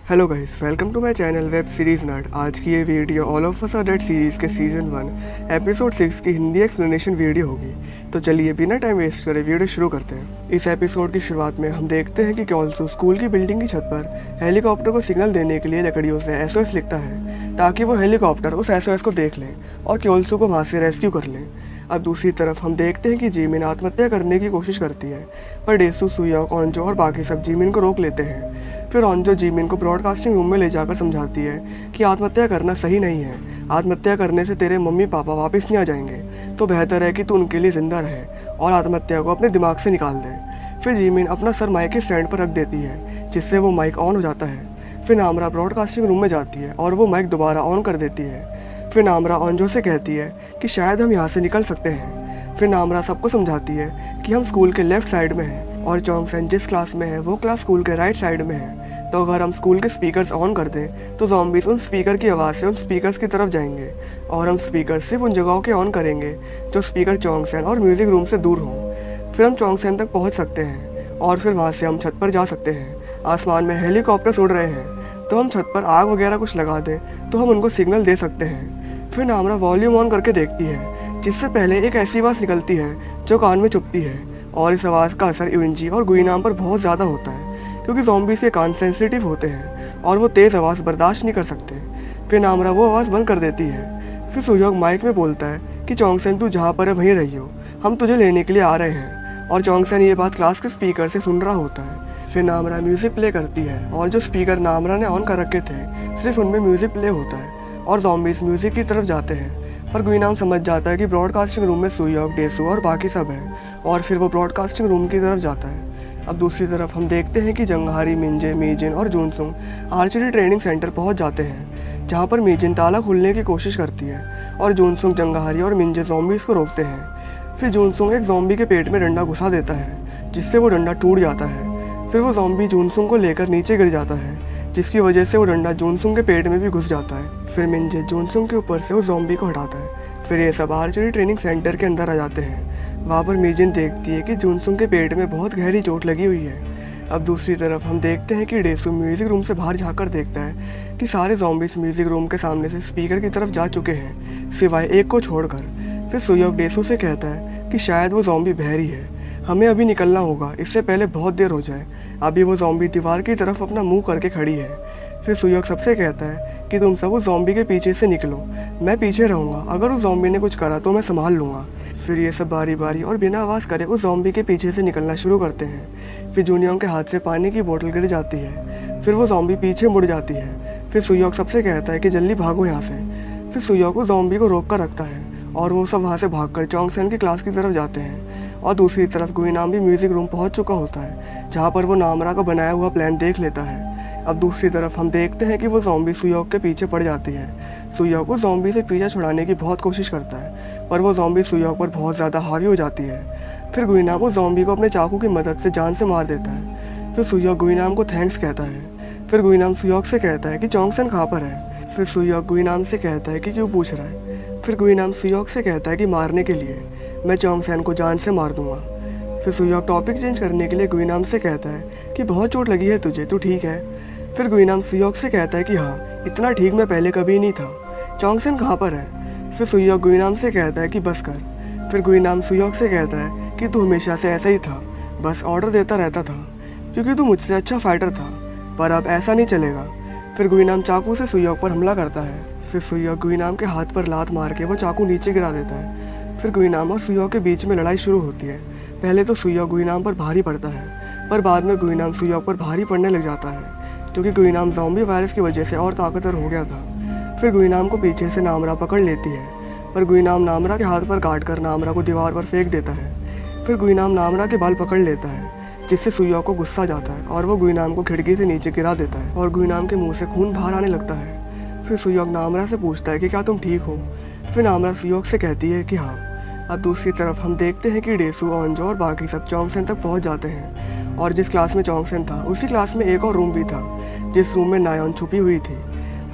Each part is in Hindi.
Hello guys, welcome to my channel web series nerd. आज की ये वीडियो all of us are dead series के सीज़न 1 एपिसोड 6 की हिंदी एक्सप्लेनेशन वीडियो होगी। तो चलिए बिना टाइम वेस्ट करे वीडियो शुरू करते हैं। इस एपिसोड की शुरुआत में हम देखते हैं कि क्योल्सू स्कूल की बिल्डिंग की छत पर हेलीकॉप्टर को सिग्नल देने के लिए लकड़ियों से SOS लिखता है ताकि वो हेलीकॉप्टर उस SOS को देख लें और क्योल्सू को वहाँ से रेस्क्यू कर लें। अब दूसरी तरफ हम देखते हैं कि जिमिन आत्महत्या करने की कोशिश करती है, पर डेसू, सुयोक, ओंजो और बाकी सब जिमिन को रोक लेते हैं। फिर ओंजो जिमिन को ब्रॉडकास्टिंग रूम में ले जाकर समझाती है कि आत्महत्या करना सही नहीं है। आत्महत्या करने से तेरे मम्मी पापा वापस नहीं आ जाएंगे, तो बेहतर है कि तू उनके लिए जिंदा रहे और आत्महत्या को अपने दिमाग से निकाल दे। फिर जिमिन अपना सर माइक के स्टैंड पर रख देती है, जिससे वो माइक ऑन हो जाता है। फिर नामरा ब्रॉडकास्टिंग रूम में जाती है और वो माइक दोबारा ऑन कर देती है। फिर नामरा ओंजो से कहती है कि शायद हम यहाँ से निकल सकते हैं। फिर नामरा सबको समझाती है कि हम स्कूल के लेफ्ट साइड में हैं और चोंगसेन जिस क्लास में है वो क्लास स्कूल के राइट साइड में है। तो अगर हम स्कूल के स्पीकर्स ऑन कर दें तो ज़ॉम्बीज़ उन स्पीकर की आवाज़ से उन स्पीकर्स की तरफ जाएंगे और हम स्पीकर सिर्फ उन जगहों के ऑन करेंगे जो स्पीकर चोंगसेन और म्यूज़िक रूम से दूर हों। फिर हम चोंगसेन तक पहुँच सकते हैं और फिर वहाँ से हम छत पर जा सकते हैं। आसमान में हेलीकॉप्टर्स उड़ रहे हैं, तो हम छत पर आग वगैरह कुछ लगा दें तो हम उनको सिग्नल दे सकते हैं। फिर नामरा वॉल्यूम ऑन करके देखती है, जिससे पहले एक ऐसी आवाज़ निकलती है जो कान में चुभती है और इस आवाज़ का असर यूनजी और गुइनाम पर बहुत ज़्यादा होता है क्योंकि ज़ॉम्बीज़ के कान सेंसिटिव होते हैं और वो तेज़ आवाज़ बर्दाश्त नहीं कर सकते। फिर नामरा वो आवाज़ बंद कर देती है। फिर सुयोक माइक में बोलता है कि चोंगसेन तू जहाँ पर है वहीं रही हो, हम तुझे लेने के लिए आ रहे हैं। और चोंगसेन ये बात क्लास के स्पीकर से सुन रहा होता है। फिर नामरा म्यूज़िक प्ले करती है और जो स्पीकर नामरा ने ऑन कर रखे थे सिर्फ उनमें म्यूज़िक प्ले होता है और ज़ॉम्बीज़ म्यूज़िक की तरफ जाते हैं। पर गुइनाम समझ जाता है कि ब्रॉडकास्टिंग रूम में सुयोक, डेसू और बाकी सब है और फिर वो ब्रॉडकास्टिंग रूम की तरफ जाता है। अब दूसरी तरफ हम देखते हैं कि जंगहारी, मिंजे, मीजिन और जूनसुंग आर्चरी ट्रेनिंग सेंटर पहुंच जाते हैं, जहां पर मीजिन ताला खोलने की कोशिश करती है और जूनसुंग, जंगहारी और मिंजे ज़ॉम्बीज़ को रोकते हैं। फिर जूनसुंग एक ज़ॉम्बी के पेट में डंडा घुसा देता है, जिससे वो डंडा टूट जाता है। फिर वो ज़ॉम्बी जूनसुंग को लेकर नीचे गिर जाता है, जिसकी वजह से वो डंडा जूनसुंग के पेट में भी घुस जाता है। फिर मिंजे जूनसुंग के ऊपर से उस ज़ॉम्बी को हटाता है। फिर ये सब आर्चरी ट्रेनिंग सेंटर के अंदर आ जाते हैं। वहाँ पर मीजिन देखती है कि जूनसुंग के पेट में बहुत गहरी चोट लगी हुई है। अब दूसरी तरफ हम देखते हैं कि डेसू म्यूज़िक रूम से बाहर झाँकर देखता है कि सारे ज़ॉम्बीज़ म्यूज़िक रूम के सामने से स्पीकर की तरफ जा चुके हैं, सिवाय एक को छोड़कर। फिर सुयोक डेसू से कहता है कि शायद वो ज़ॉम्बी बहरी है, हमें अभी निकलना होगा, इससे पहले बहुत देर हो जाए। अभी वो ज़ॉम्बी दीवार की तरफ अपना मुँह करके खड़ी है। फिर सुयोक सबसे कहता है कि तुम सब उस ज़ॉम्बी के पीछे से निकलो, मैं पीछे रहूँगा, अगर उस ज़ॉम्बी ने कुछ करा तो मैं संभाल लूँगा। फिर ये सब बारी बारी और बिना आवाज़ करे उस ज़ॉम्बी के पीछे से निकलना शुरू करते हैं। फिर जूनियोंग के हाथ से पानी की बोतल गिर जाती है। फिर वो ज़ॉम्बी पीछे मुड़ जाती है। फिर सुयोक सबसे कहता है कि जल्दी भागो यहाँ से। फिर सुयोक उस ज़ॉम्बी को रोक कर रखता है और वो सब वहाँ से भागकर चोंगसेन की क्लास की तरफ जाते हैं। और दूसरी तरफ गुइनाम भी म्यूज़िक रूम पहुँच चुका होता है, जहाँ पर वो नामरा का बनाया हुआ प्लान देख लेता है। अब दूसरी तरफ हम देखते हैं कि वो ज़ॉम्बी सुयोक के पीछे पड़ जाती है। सुयोक उस ज़ॉम्बी से पीछा छुड़ाने की बहुत कोशिश करता है, पर वो ज़ॉम्बी सुयोक पर बहुत ज़्यादा हावी हो जाती है। फिर गुइनाम उस ज़ॉम्बी को अपने चाकू की मदद से जान से मार देता है। फिर सुयोक गुइनाम को थैंक्स कहता है। फिर गुइनाम सुयोक से कहता है कि चोंगसेन कहाँ पर है। फिर सुयोक गुइनाम से कहता है कि क्यों पूछ रहा है। फिर गुइनाम सुयोक से कहता है कि मारने के लिए, मैं चोंगसेन को जान से मार दूंगा। फिर सुयोक टॉपिक चेंज करने के लिए गुइनाम से कहता है कि बहुत चोट लगी है तुझे, तू ठीक है। फिर गुइनाम सुयोक से कहता है कि हाँ, इतना ठीक मैं पहले कभी नहीं था, चोंगसेन कहाँ पर है। फिर सुयोक गुइनाम से कहता है कि बस कर। फिर गुइनाम सुयोक से कहता है कि तू हमेशा से ऐसा ही था, बस ऑर्डर देता रहता था क्योंकि तू मुझसे अच्छा फाइटर था, पर अब ऐसा नहीं चलेगा। फिर गुइनाम चाकू से सुयोक पर हमला करता है। फिर सुयोक गुइनाम के हाथ पर लात मार के वो चाकू नीचे गिरा देता है। फिर गुइनाम और सुयोक के बीच में लड़ाई शुरू होती है। पहले तो सुयोक गुइनाम पर भारी पड़ता है, पर बाद में गुइनाम सुयोक पर भारी पड़ने लग जाता है क्योंकि गुइनाम ज़ॉम्बी वायरस की वजह से और ताकतवर हो गया था। फिर गुइनाम को पीछे से नामरा पकड़ लेती है, पर गुइनाम नामरा के हाथ पर काट कर नामरा को दीवार पर फेंक देता है। फिर गुइनाम नामरा के बाल पकड़ लेता है, जिससे सुयोक को गुस्सा जाता है और वो गुइनाम को खिड़की से नीचे गिरा देता है और गुइनाम के मुंह से खून बाहर आने लगता है। फिर सुयोक नामरा से पूछता है कि क्या तुम ठीक हो। फिर नामरा सुयोक से कहती है कि हाँ। अब दूसरी तरफ हम देखते हैं कि डेसू, ओंजो और बाकी सब चोंगसेन तक पहुंच जाते हैं और जिस क्लास में चोंगसेन था उसी क्लास में एक और रूम भी था, जिस रूम में नायोन छुपी हुई थी।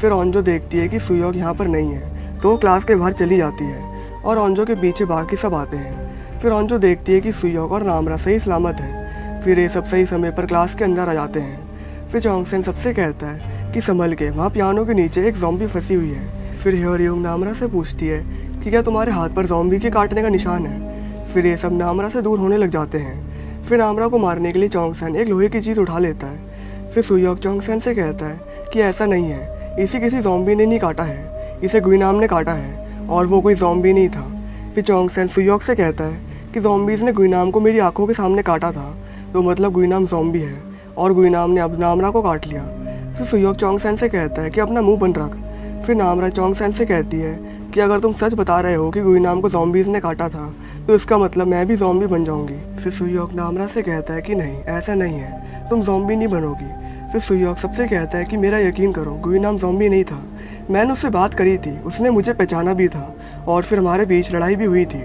फिर ओंजो देखती है कि सुयोक यहाँ पर नहीं है, तो वो क्लास के बाहर चली जाती है और ओंजो के पीछे बाकी सब आते हैं। फिर ओंजो देखती है कि सुयोक और नामरा सही सलामत है। फिर ये सब सही समय पर क्लास के अंदर आ जाते हैं। फिर चोंगसेन सबसे कहता है कि संभल के, वहाँ पियानो के नीचे एक ज़ॉम्बी फंसी हुई है। फिर ह्योरियोंग नामरा से पूछती है कि क्या तुम्हारे हाथ पर ज़ॉम्बी के काटने का निशान है। फिर ये सब नामरा से दूर होने लग जाते हैं। फिर नामरा को मारने के लिए चोंगसेन एक लोहे की चीज़ उठा लेता है। फिर सुयोक चोंगसेन से कहता है कि ऐसा नहीं है, इसे किसी ज़ॉम्बी ने नहीं काटा है, इसे गुइनाम ने काटा है और वो कोई ज़ॉम्बी नहीं था। फिर चोंगसेन सुयोक से कहता है कि ज़ॉम्बीज़ ने गुइनाम को मेरी आंखों के सामने काटा था, तो मतलब गुइनाम ज़ॉम्बी है और गुइनाम ने अब नामरा को काट लिया। फिर सुयोक चोंगसेन से कहता है कि अपना मुंह बंद रख। फिर नामरा चोंगसेन से कहती है कि अगर तुम सच बता रहे हो कि गुइनाम को ज़ॉम्बीज़ ने काटा था, तो इसका मतलब मैं भी ज़ॉम्बी बन जाऊंगी। फिर सुयोक नामरा से कहता है कि नहीं, ऐसा नहीं है, तुम ज़ॉम्बी नहीं बनोगी। फिर सुयोक सबसे कहता है कि मेरा यकीन करो, गुइनाम ज़ॉम्बी नहीं था, मैंने उससे बात करी थी, उसने मुझे पहचाना भी था और फिर हमारे बीच लड़ाई भी हुई थी।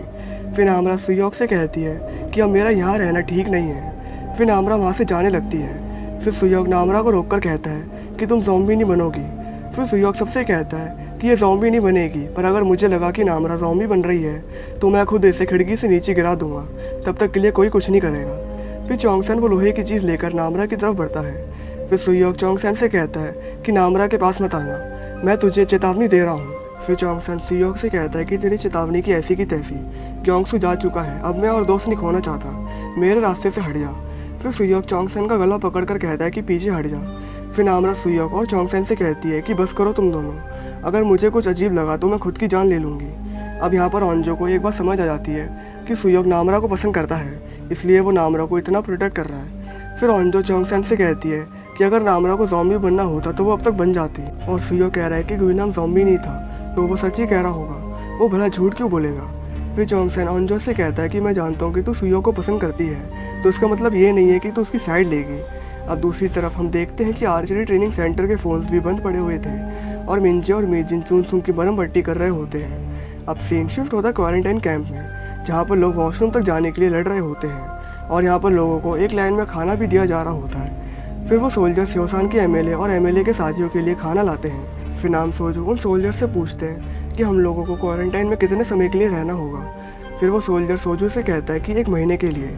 फिर नामरा सुयोक से कहती है कि अब मेरा यहाँ रहना ठीक नहीं है। फिर नामरा वहाँ से जाने लगती है। फिर सुयोक नामरा को रोककर कहता है कि तुम ज़ॉम्बी नहीं बनोगी। फिर सुयोक सबसे कहता है कि ये ज़ॉम्बी नहीं बनेगी, पर अगर मुझे लगा कि नामरा ज़ॉम्बी बन रही है तो मैं खुद इसे खिड़की से नीचे गिरा दूंगा, तब तक के लिए कोई कुछ नहीं करेगा। फिर चोंगसेन वो लोहे की चीज़ लेकर नामरा की तरफ बढ़ता है। फिर सुयोक चोंगसेन से कहता है कि नामरा के पास मत आना, मैं तुझे चेतावनी दे रहा हूँ। फिर चोंगसेन सुयोक से कहता है कि तेरी चेतावनी की ऐसी की तैसी, ग्योंगसू जा चुका है, अब मैं और दोस्त नहीं खोना चाहता, मेरे रास्ते से हट जा। फिर सुयोक चोंगसेन का गला पकड़कर कहता है कि पीछे हट जा। फिर नामरा सुयोक और चोंगसेन से कहती है कि बस करो तुम दोनों, अगर मुझे कुछ अजीब लगा तो मैं खुद की जान ले लूँगी। अब यहाँ पर ओंजो को एक बात समझ आ जाती है कि सुयोक नामरा को पसंद करता है, इसलिए वो नामरा को इतना प्रोटेक्ट कर रहा है। फिर ओंजो चोंगसेन से कहती है कि अगर नामरा को ज़ॉम्बी बनना होता तो वो अब तक बन जाती, और सुयोक कह रहा है कि गुइनाम ज़ॉम्बी नहीं था, तो वो सच ही कह रहा होगा, वो भला झूठ क्यों बोलेगा। फिर चोंगसेन ओंजो से कहता है कि मैं जानता हूँ कि तू सुयोक को पसंद करती है, तो इसका मतलब ये नहीं है कि तू उसकी साइड लेगी। अब दूसरी तरफ हम देखते हैं कि आर्चरी ट्रेनिंग सेंटर के फोन्स भी बंद पड़े हुए थे और मिंजे और मीजिन चुन की मरहम पट्टी कर रहे होते हैं। अब सीन शिफ्ट होता है क्वारंटाइन कैंप में, जहाँ पर लोग वॉशरूम तक जाने के लिए लड़ रहे होते हैं और यहाँ पर लोगों को एक लाइन में खाना भी दिया जा रहा होता है। फिर वो सोल्जर स्योसान के एमएलए और एमएलए के साथियों के लिए खाना लाते हैं। फिर नाम सोजू उन सोल्जर से पूछते हैं कि हम लोगों को क्वारंटाइन में कितने समय के लिए रहना होगा। फिर वो सोल्जर सोजू से कहता है कि 1 महीने के लिए।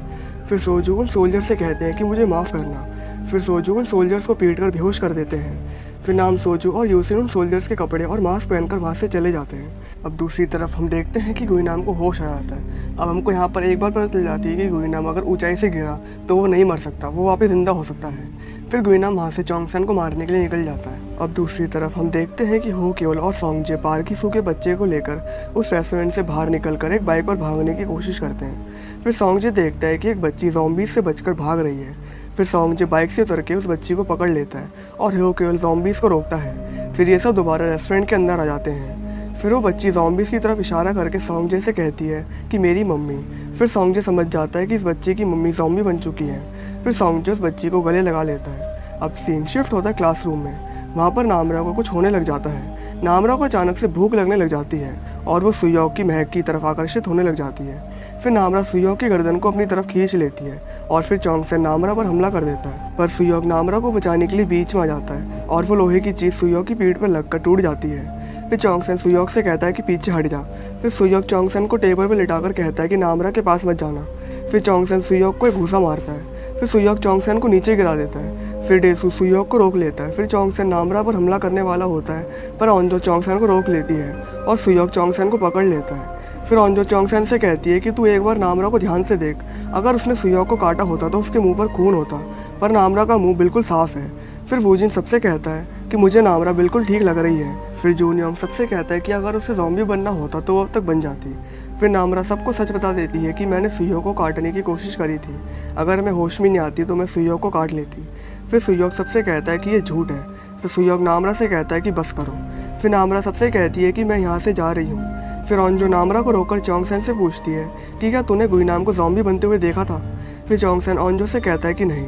फिर सोजू उन सोल्जर से कहते हैं कि मुझे माफ़ करना। फिर सोजू उन सोल्जर्स को पीट कर बेहोश कर देते हैं। फिर नाम सोजू और यूसिन उन सोल्जर्स के कपड़े और मास्क पहनकर वहाँ से चले जाते हैं। अब दूसरी तरफ हम देखते हैं कि गुइनाम को होश आ जाता है। अब हमको यहाँ पर एक बात पता चल जाती है कि गुइनाम अगर ऊंचाई से गिरा तो वो नहीं मर सकता, वो वापस जिंदा हो सकता है। फिर गुइनाम वहाँ से चोंगसेन को मारने के लिए निकल जाता है। अब दूसरी तरफ हम देखते हैं कि हो क्योल और सोंगजे पार्किसू के बच्चे को लेकर उस रेस्टोरेंट से बाहर निकलकर एक बाइक पर भागने की कोशिश करते हैं। फिर सोंगजे देखता है कि एक बच्ची ज़ॉम्बीज से बचकर भाग रही है। फिर सोंगजे बाइक से उतर के उस बच्ची को पकड़ लेता है और हो क्योल ज़ॉम्बीज को रोकता है। फिर ये सब दोबारा रेस्टोरेंट के अंदर आ जाते हैं। फिर वो बच्ची ज़ॉम्बीज की तरफ इशारा करके सोंगजे से कहती है कि मेरी मम्मी। फिर सोंगजे समझ जाता है कि इस बच्चे की मम्मी ज़ॉम्बी बन चुकी है। फिर सोंगजे उस बच्ची को गले लगा लेता है। अब सीन शिफ्ट होता है क्लासरूम में। वहाँ पर नामरा को कुछ होने लग जाता है। नामरा को अचानक से भूख लगने लग जाती है और वो सुयोक की महक की तरफ आकर्षित होने लग जाती है। फिर नामरा सुयोक की गर्दन को अपनी तरफ खींच लेती है और फिर चोंगसेन नामरा पर हमला कर देता है, पर सुयोक नामरा को बचाने के लिए बीच में आ जाता है और वो लोहे की चीज़ सुयोक की पीठ पर लगकर टूट जाती है। फिर चोंगसेन सुयोक से कहता है कि पीछे हट जा। फिर सुयोक चोंगसेन को टेबल पर लिटाकर कहता है कि नामरा के पास मत जाना। फिर चोंगसेन सुयोक को एक घूसा मारता है। फिर सुयोक चोंगसेन को नीचे गिरा देता है। फिर डेसू सुयोक को रोक लेता है। फिर चोंगसेन नामरा पर हमला करने वाला होता है, पर ओंजो चोंगसेन को रोक लेती है और सुयोक चोंगसेन को पकड़ लेता है। फिर ओंजो चोंगसेन से कहती है कि तू एक बार नामरा को ध्यान से देख, अगर उसने सुयोक को काटा होता तो उसके मुंह पर खून होता, पर नामरा का मुंह बिल्कुल साफ है। फिर वूजिन सबसे कहता है कि मुझे नामरा बिल्कुल ठीक लग रही है। फिर जूनयोंग सबसे कहता है कि अगर उसे ज़ॉम्बी बनना होता तो वो अब तक बन जाती। फिर नामरा सबको सच बता देती है कि मैंने सुयोक को काटने की कोशिश करी थी, अगर मैं होश में नहीं आती तो मैं सुयोक को काट लेती। फिर सुयोक सबसे कहता है कि ये झूठ है। फिर सुयोक नामरा से कहता है कि बस करो। फिर नामरा सबसे कहती है कि मैं यहाँ से जा रही हूँ। फिर ओंजो नामरा को रोककर चोंगसेन से पूछती है कि क्या तूने गुइनाम को ज़ॉम्बी बनते हुए देखा था। फिर चोंगसेन ओंजो से कहता है कि नहीं।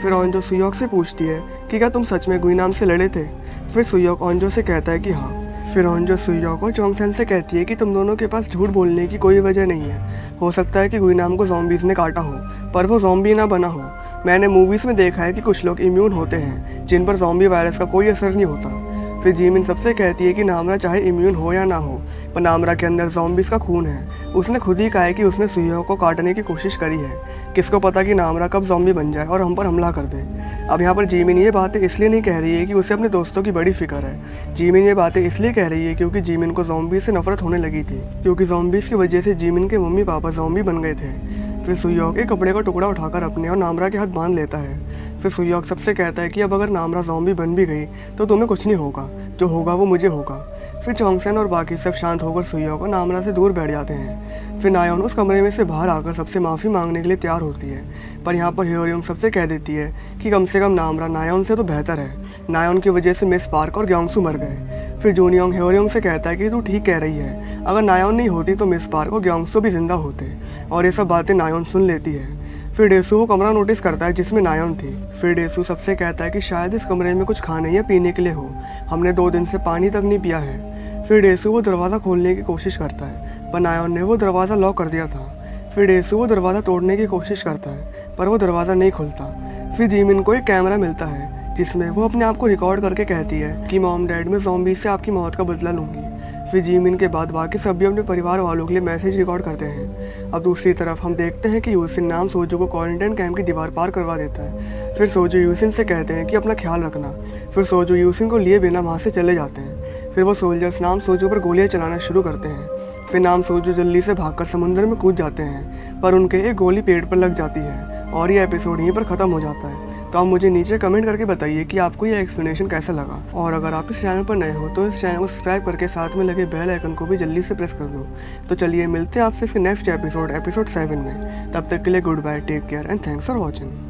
फिर ओंजो सुयोक से पूछती है कि क्या तुम सच में गुइनाम से लड़े थे। फिर सुयोक ओंजो से कहता है कि हाँ। फिर ओंजो सुयोक और चोंगसेन से कहती है कि तुम दोनों के पास झूठ बोलने की कोई वजह नहीं है। हो सकता है कि गुइनाम को ज़ॉम्बीज़ ने काटा हो, पर वो ज़ॉम्बी ना बना हो। मैंने मूवीज़ में देखा है कि कुछ लोग इम्यून होते हैं जिन पर ज़ॉम्बी वायरस का कोई असर नहीं होता। फिर जीमिन सबसे कहती है कि नामरा चाहे इम्यून हो या ना हो, पर नामरा के अंदर ज़ॉम्बीज़ का खून है। उसने खुद ही कहा है कि उसने सुइयों को काटने की कोशिश करी है। किसको पता कि नामरा कब ज़ॉम्बी बन जाए और हम पर हमला कर दे। अब यहाँ पर जीमिन ये बातें इसलिए नहीं कह रही है कि उसे अपने दोस्तों की बड़ी फिक्र है। जीमिन ये बातें इसलिए कह रही है क्योंकि जीमिन को ज़ॉम्बी से नफरत होने लगी थी, क्योंकि ज़ॉम्बीज़ की वजह से जीमिन के मम्मी पापा ज़ॉम्बी बन गए थे। फिर सुयोक एक कपड़े का टुकड़ा उठाकर अपने और नामरा के हाथ बांध लेता है। फिर सुयोक सबसे कहता है कि अब अगर नामरा ज़ॉम्बी बन भी गई तो तुम्हें कुछ नहीं होगा, जो होगा वो मुझे होगा। फिर चोंगसेन और बाकी सब शांत होकर सुयोक और नामरा से दूर बैठ जाते हैं। फिर नायोन उस कमरे में से बाहर आकर सबसे माफ़ी मांगने के लिए तैयार होती है, पर यहाँ पर ह्योरिंग सबसे कह देती है कि कम से कम नामरा नायोन से तो बेहतर है। नायोन की वजह से मिस पार्क और ग्योंगसू मर गए। फिर जूनियोंग ह्योरिंग से कहता है कि तू ठीक कह रही है, अगर नायोन नहीं होती तो मिस पार्क और ग्योंगसू भी जिंदा होते, और ये सब बातें नायोन सुन लेती है। फिर डेसू वो कमरा नोटिस करता है जिसमें नायोन थी। फिर डेसू सबसे कहता है कि शायद इस कमरे में कुछ खाने या पीने के लिए हो, हमने 2 दिन से पानी तक नहीं पिया है। फिर डेसू वो दरवाज़ा खोलने की कोशिश करता है, पर नायोन ने वो दरवाज़ा लॉक कर दिया था। फिर डेसू वो दरवाज़ा तोड़ने की कोशिश करता है, पर वो दरवाज़ा नहीं खुलता। फिर जीमिन को एक कैमरा मिलता है जिसमें वो अपने आप को रिकॉर्ड करके कहती है कि मॉम डैड मैं ज़ॉम्बी से आपकी मौत का बदला लूँगी। फिर जीमिन के बाद बाकी सभी अपने परिवार वालों के लिए मैसेज रिकॉर्ड करते हैं। अब दूसरी तरफ हम देखते हैं कि यूसिन नाम सोजू को क्वारंटाइन कैंप की दीवार पार करवा देता है। फिर सोजू यूसिन से कहते हैं कि अपना ख्याल रखना। फिर सोजू यूसिन को लिए बिना वहाँ से चले जाते हैं। फिर वो सोल्जर्स नाम सोजू पर गोलियाँ चलाना शुरू करते हैं। फिर नाम सोजू जल्दी से भागकर समुद्र में कूद जाते हैं, पर उनके एक गोली पेट पर लग जाती है और ये एपिसोड यहीं पर ख़त्म हो जाता है। तो आप मुझे नीचे कमेंट करके बताइए कि आपको ये एक्सप्लेनेशन कैसा लगा, और अगर आप इस चैनल पर नए हो तो इस चैनल को सब्सक्राइब करके साथ में लगे बेल आइकन को भी जल्दी से प्रेस कर दो। तो चलिए मिलते हैं आपसे इसके नेक्स्ट एपिसोड 7 में। तब तक के लिए goodbye, take care and thanks for watching.